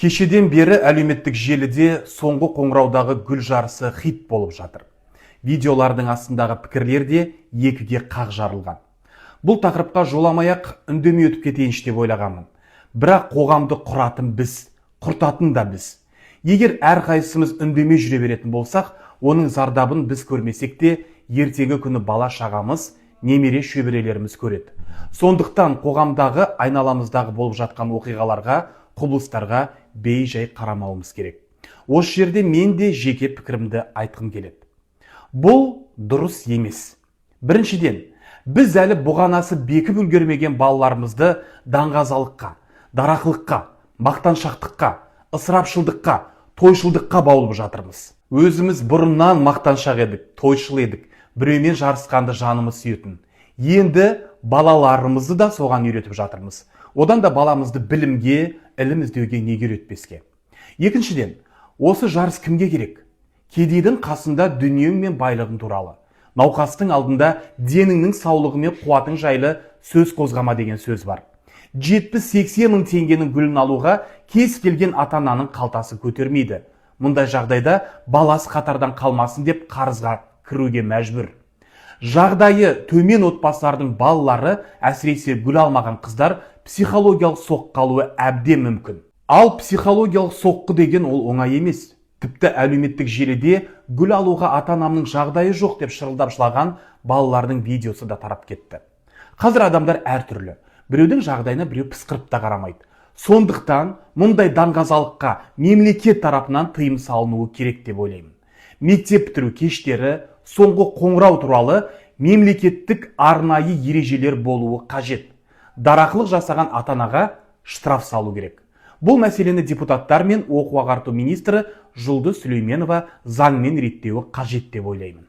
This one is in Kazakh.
Кешеден бері әлеуметтік желіде соңғы қоңыраудағы гүл жарысы хит болып жатыр. Видеолардың астындағы пікірлер де екіге қақ жарылған. Бұл тақырыпқа жоламай-ақ үндемей өтіп кетейінші деп ойлағанмын. Бірақ қоғамды құратын біз, құртатын да біз. Егер әрқайсымыз үндемей жүре беретін болсақ, оның зардабын біз көрмесек те, ертеңгі күні бала шағамыз, немере шөберелеріміз көреді. Сондықтан қоғамдағы, айналамыздағы болып жатқан оқиғаларға, құбылыстарға бей-жай қарамауымыз керек. Осы жерде мен де жеке пікірімді айтқым келеді. Бұл дұрыс емес. Біріншіден, біз әлі бұғанасы бекіп үлгермеген балаларымызды даңғазалыққа, дарақылыққа, мақтаншақтыққа, ысырапшылдыққа, тойшылдыққа баулып жатырмыз. Өзіміз бұрыннан мақтаншақ едік, тойшыл едік, біреумен жарысқанды жанымыз сүйетін. Енді балаларымызды да соған үйретіп жатырмыз. Одан да баламызды білімге, ілім іздеуге неге үйретпеске. Екіншіден, осы жарыс кімге керек? Кедейдің қасында дүниең мен байлығың туралы. Науқастың алдында деніңнің саулығы мен қуатың жайлы сөз қозғама деген сөз бар. 70-80 мың теңгенің гүлін алуға кез келген ата-ананың қалтасы көтермейді. Мұндай жағдайда баласы қатардан қалмасын деп қарызға кіруге мәжбүр. Жағдайы төмен отбасылардың балалары, әсіресе гүл алмаған қыздар, психологиялық соққы алуы әбден мүмкін. Ал психологиялық соққы деген ол оңай емес. Тіпті әлеуметтік желіде гүл алуға ата-анамның жағдайы жоқ деп шырылдап жылаған балалардың видеосы да тарап кетті. Қазір адамдар әртүрлі. Біреудің жағдайына біреу пысқырып та қарамайды. Сондықтан мұндай даңғазалыққа мемлекет тарапынан тыйым салынуы керек деп ойлаймын. Мектеп бітіру кештері, соңғы қоңырау туралы мемлекеттік арнайы ережелер болуы қажет. Дарақылық жасаған ата-анаға штраф салу керек. Бұл мәселені депутаттар мен оқу ағарту министрі Жұлдыз Сүлейменова заңмен реттеуі қажет деп ойлаймын.